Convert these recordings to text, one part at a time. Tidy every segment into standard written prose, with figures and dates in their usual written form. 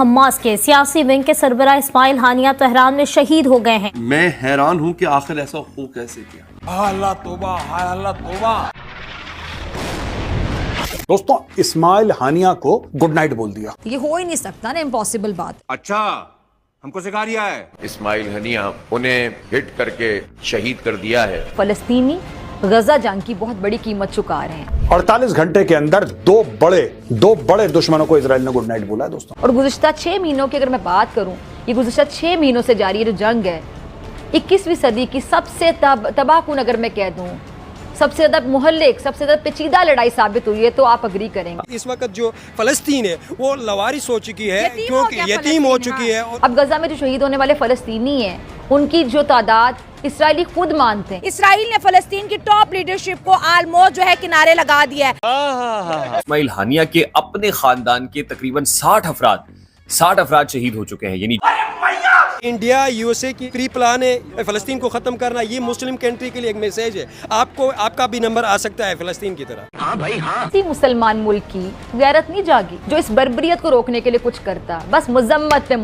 Hamas के सियासी wing के सरबराह इस्माइल हानिया तेहरान में शहीद हो गए हैं। मैं हैरान हूँ कि आखिर ऐसा हो कैसे किया। अल्लाह तौबा, अल्लाह तौबा। दोस्तों, इस्माइल हानिया को गुड नाइट बोल दिया। ये हो ही नहीं सकता ना, इम्पॉसिबल बात। अच्छा, हमको सिखा रिया है। इस्माइल हनिया उन्हें हिट करके शहीद कर दिया है। फलस्तीनी गजा जंग की बहुत बड़ी कीमत चुका रहे हैं। 48 घंटे के अंदर दो बड़े दुश्मनों को इजराइल ने गुड नाइट बोला है दोस्तों। और गुज़िश्ता 6 महीनों की अगर मैं बात करूं, ये गुज़िश्ता 6 महीनों से जारी है जो जंग है, 21वीं सदी की सबसे तबाहकुन, अगर मैं कह दूं सबसे ज्यादा मुहल्लिक, सबसे ज्यादा पेचीदा लड़ाई साबित हुई है, तो आप अग्री करेंगे। इस वक्त जो फलस्तीन है वो लवारिस हो चुकी है, क्योंकि यतीम हो चुकी है। अब गजा में जो शहीद होने वाले फलस्तीनी हैं, उनकी जो तादाद इसराइली खुद मानते हैं। इसराइल ने फलस्तीन की टॉप लीडरशिप को ऑलमोस्ट जो है किनारे लगा दिया है। इस्माइल हानिया के अपने खानदान के तकरीबन 60 अफराद शहीद हो चुके हैं। यानी इंडिया यूएसए की प्री प्लान है फलस्तीन को खत्म करना। ये मुस्लिम कंट्री के लिए एक मैसेज है। आपका भी नंबर आ सकता है फलस्तीन की तरह। हाँ भाई हाँ। किसी मुसलमान मुल्क की गैरत नहीं जागी जो इस बर्बरियत को रोकने के लिए कुछ करता। बस मुजम्मत पे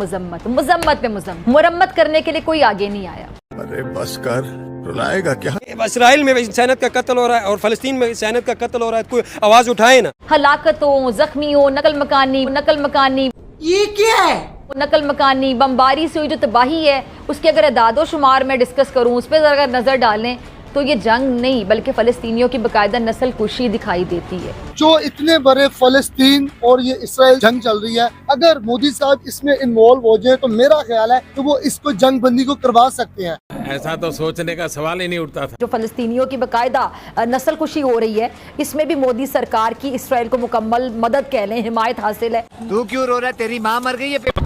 मुरम्मत करने के लिए कोई आगे नहीं आया। अरे बस कर, रुलाएगा क्या? इसराइल में इंसानियत का कत्ल हो रहा है और फलस्तीन में इंसानियत का कत्ल हो रहा है, कोई आवाज उठाए ना। हलाकतों, जख्मियों, नकल मकानी, ये क्या है? नकल मकानी बमबारी से हुई जो तबाही है, उसके अगर अदादो शुमार में डिस्कस करूं, उस पर अगर नजर डालें तो ये जंग नहीं बल्कि फलस्तीनियों की बाकायदा नस्ल कुशी दिखाई देती है। जो इतने बड़े फलस्तीन और ये इसराइल जंग चल रही है, अगर मोदी साहब इसमें इन्वॉल्व हो जाए तो मेरा ख्याल है कि वो इसको जंग बंदी को करवा सकते हैं। ऐसा तो सोचने का सवाल ही नहीं उठता था। जो फलस्तीनियों की बाकायदा नस्ल कुशी हो रही है, इसमें भी मोदी सरकार की इसराइल को मुकम्मल मदद कह लें, हिमायत हासिल है। तू क्यों रो रहा है? तेरी माँ मर गई है।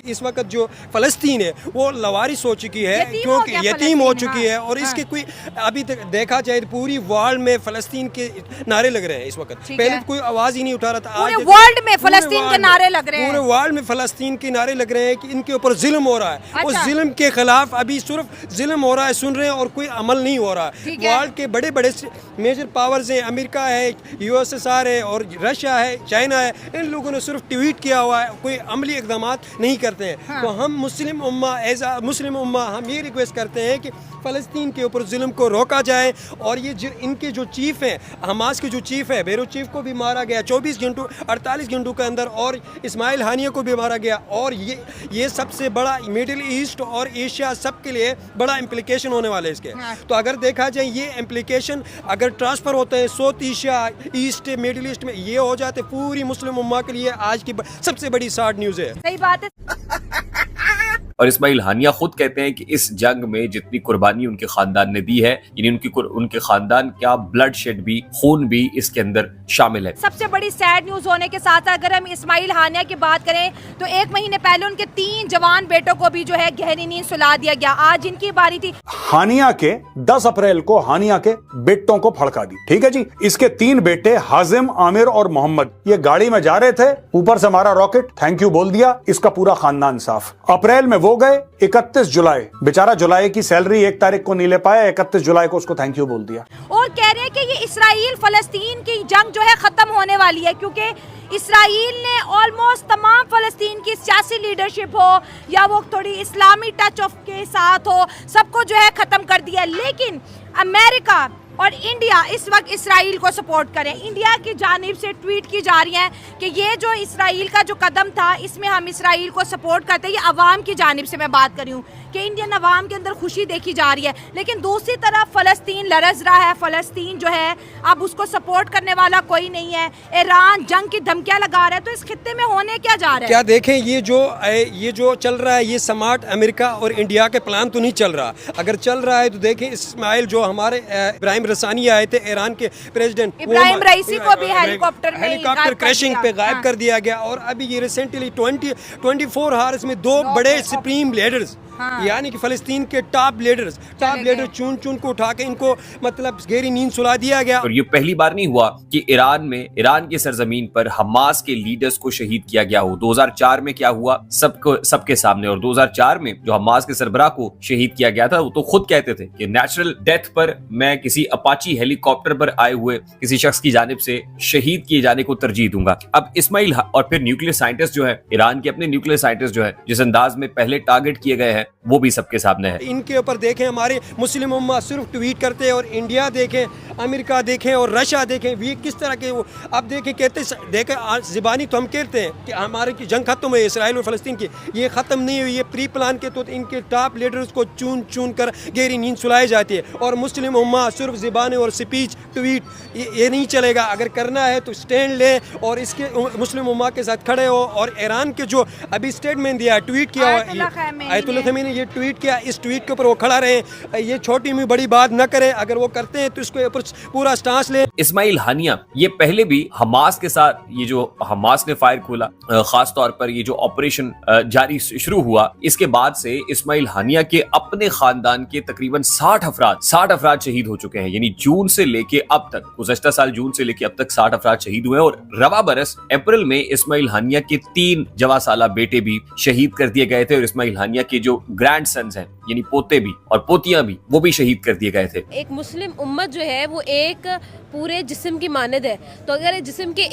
इस वक्त जो फलस्तीन है वो लवारिस हो चुकी है, क्योंकि यतीम हो चुकी है। और इसके कोई अभी तक देखा जाए तो पूरी वर्ल्ड में फलस्तीन के नारे लग रहे हैं इस वक्त। पहले तो कोई आवाज ही नहीं उठा रहा था। पूरे वर्ल्ड में फलस्तीन के नारे लग रहे हैं। पूरे वर्ल्ड में फलस्तीन के नारे लग रहे हैं कि इनके ऊपर जुल्म हो रहा है। उस जुल्म के खिलाफ अभी सिर्फ जुल्म हो रहा है, सुन रहे हैं और कोई अमल नहीं हो रहा है। वर्ल्ड के बड़े बड़े मेजर पावर्स हैं, अमेरिका है, यूएसएसआर है और रशिया है, चाइना है, इन लोगों ने सिर्फ ट्वीट किया हुआ है, कोई अमली इकदाम नहीं करते हैं। तो हम मुस्लिम उम्मा हम ये रिक्वेस्ट करते हैं कि फ़लस्तीन के ऊपर जुल्म को रोका जाए। और ये इनके जो चीफ हैं, हमास के जो चीफ है, बेरूत चीफ को भी मारा गया 48 घंटों के अंदर, और इस्माइल हानिया को भी मारा गया। और ये सबसे बड़ा मिडिल ईस्ट और एशिया सब के लिए बड़ा इम्प्लीकेशन होने वाले इसके। तो अगर देखा जाए ये इम्प्लीकेशन अगर ट्रांसफ़र होते हैं south Asia, east, middle east में, ये हो जाते पूरी मुस्लिम उम्मा के लिए आज की सबसे बड़ी सैड न्यूज़ है। सही बात है। और इस्माइल हानिया खुद कहते हैं कि इस जंग में जितनी कुर्बानी उनके खानदान ने दी है, यानी उनके खानदान का ब्लड शेड भी, खून भी इसके अंदर शामिल है। सबसे बड़ी सैड न्यूज होने के साथ अगर हम इस्माइल हानिया की बात करें तो 1 महीने पहले उनके 3 जवान बेटों को भी जो है गहरी नींद सुला दिया गया। आज इनकी बारी थी। हानिया के 10 अप्रैल को हानिया के बेटों को फड़का दी। ठीक है जी। इसके 3 बेटे हाजिम, आमिर और मोहम्मद, ये गाड़ी में जा रहे थे, ऊपर से मारा रॉकेट, थैंक यू बोल दिया। इसका पूरा खानदान साफ। अप्रैल में वो गए, 31 जुलाई, बेचारा जुलाई की सैलरी 1 तारीख को नहीं ले पाया, 31 जुलाई को उसको थैंक यू बोल दिया। और कह रहे हैं कि ये इसराइल फलस्तीन की जंग जो है खत्म होने वाली है, क्योंकि इसराइल ने ऑलमोस्ट तमाम फलस्तीन की सियासी लीडरशिप हो या वो थोड़ी इस्लामी टच ऑफ के साथ हो, सबको जो है खत्म कर दिया। लेकिन अमेरिका और इंडिया इस वक्त इसराइल को सपोर्ट करें। इंडिया की जानिब से ट्वीट की जा रही है कि ये जो इसराइल का जो कदम था, इसमें हम इसराइल को सपोर्ट करते हैं। ये अवाम की जानिब से मैं बात कर रही हूँ कि इंडियन अवाम के अंदर खुशी देखी जा रही है। लेकिन दूसरी तरफ फ़लस्तीन लरज़ रहा है। फ़लस्तीन जो है अब उसको सपोर्ट करने वाला कोई नहीं है। ईरान जंग की धमकियाँ लगा रहा है। तो इस खित्ते में होने क्या जा रहा है? क्या देखें, ये जो चल रहा है, ये स्मार्ट अमेरिका और इंडिया के प्लान तो नहीं चल रहा। अगर चल रहा है तो देखें, इस्माइल जो हमारे इब्राहिम रसानी आए थे, ईरान के प्रेसिडेंट, इब्राहिम रईसी को भी हेलीकॉप्टर क्रैशिंग पे गायब कर दिया गया। और अभी ये रिसेंटली 24 आवर्स में 2 बड़े सुप्रीम लीडर्स यानी कि फ़लस्तीन के टॉप लीडर चुन चुन को उठा के इनको मतलब गहरी नींद सुला दिया गया। और ये पहली बार नहीं हुआ कि ईरान की सरजमीन पर हमास के लीडर्स को शहीद किया गया हो। 2004 में क्या हुआ सबके सामने, और 2004 में जो हमास के सरबराह को शहीद किया गया था वो तो खुद कहते थे कि नेचुरल डेथ पर मैं किसी अपाची हेलीकॉप्टर पर आए हुए किसी शख्स की जानिब से शहीद किए जाने को तरजीह दूंगा। अब इस्माइल और फिर न्यूक्लियर साइंटिस्ट जो है, ईरान के अपने न्यूक्लियर साइंटिस्ट जो है, जिस अंदाज में पहले टारगेट किए गए हैं वो भी सबके सामने है। इनके ऊपर देखें हमारे मुस्लिम उम्मा सिर्फ ट्वीट करते हैं, और इंडिया देखें, अमेरिका देखें और रशिया देखें, ये किस तरह के वो अब देखें देखें ज़बानी तो हम कहते हैं कि हमारे की जंग खत्म हुई इसराइल और फ़लस्तीन की, ये ख़त्म नहीं हुई, ये प्री प्लान के तो इनके टॉप लीडर्स को चुन चुन कर गहरी नींद सुलाई जाती है। और मुस्लिम उम्मा सिर्फ ज़बानी और स्पीच ट्वीट ये नहीं चलेगा, अगर करना है तो स्टैंड ले और इसके मुस्लिम उम्मा के साथ खड़े हो। और ईरान के जो अभी स्टेटमेंट दिया, ट्वीट किया आयतुल्लाह ख़मीनी ये ट्वीट किया, इस ट्वीट के ऊपर वो खड़ा रहे, ये छोटी में बड़ी बात न करें, अगर वो करते हैं तो इसको ऊपर पूरा स्टांस ले। इस्माइल हानिया ये पहले भी हमास के साथ, ये जो हमास ने फायर खोला, खास तौर पर ये जो ऑपरेशन जारी शुरू हुआ, इसके बाद से इस्माइल हानिया के अपने खानदान के तकरीबन 60 अफराद शहीद हो चुके हैं। यानी जून से लेके अब तक, गुज़श्ता साल जून से लेके अब तक 60 अफराद शहीद हुए हैं। और रवा बरस अप्रैल में इस्माइल हानिया के 3 जवां साला बेटे भी शहीद कर दिए गए थे, और इस्माइल हानिया के जो ग्रैंड सन्स हैं, यानी पोते भी और पोतियां भी, वो भी शहीद कर दिए गए थे। एक मुस्लिम उम्मत जो है वो एक पूरे जिस्म की मानद है, तो अगर जिस्म के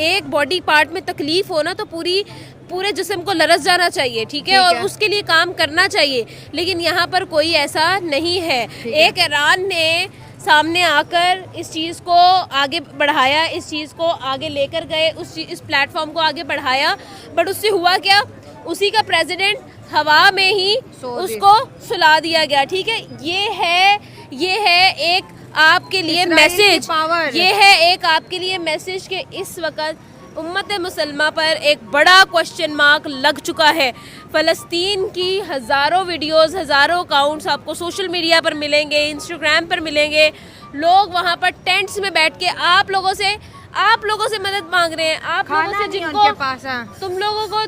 एक बॉडी पार्ट में तकलीफ हो ना तो पूरे जिस्म को लरस जाना चाहिए, ठीक है, और उसके लिए काम करना चाहिए। लेकिन यहाँ पर कोई ऐसा नहीं है। एक ईरान ने सामने आकर इस चीज़ को आगे बढ़ाया, इस चीज़ को आगे लेकर गए, इस प्लेटफॉर्म को आगे बढ़ाया, बट उससे हुआ क्या, उसी का प्रेसिडेंट हवा में ही उसको सुला दिया गया। ठीक है, ये है एक आपके लिए मैसेज, ये है एक आपके लिए मैसेज कि इस वक्त उम्मत मुसलमा पर एक बड़ा क्वेश्चन मार्क लग चुका है। फ़लस्तीन की हज़ारों वीडियोस, हज़ारों अकाउंट्स आपको सोशल मीडिया पर मिलेंगे, इंस्टाग्राम पर मिलेंगे। लोग वहाँ पर टेंट्स में बैठ के आप लोगों से मदद मांग रहे हैं, आप लोगों से जिनको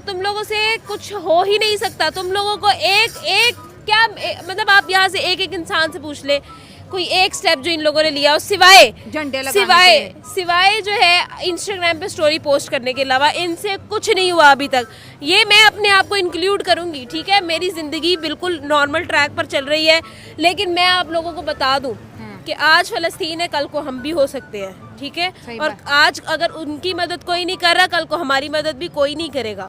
तुम लोगों से कुछ हो ही नहीं सकता। तुम लोगों को क्या मतलब आप यहाँ से एक इंसान से पूछ ले, कोई एक स्टेप जो इन लोगों ने लिया हो सिवाय जो है इंस्टाग्राम पे स्टोरी पोस्ट करने के अलावा, इनसे कुछ नहीं हुआ अभी तक। ये मैं अपने आप को इंक्लूड करूंगी, ठीक है, मेरी ज़िंदगी बिल्कुल नॉर्मल ट्रैक पर चल रही है, लेकिन मैं आप लोगों को बता दूं कि आज फ़लस्तीन है, कल को हम भी हो सकते हैं, ठीक है, और आज अगर उनकी मदद कोई नहीं कर रहा, कल को हमारी मदद भी कोई नहीं करेगा।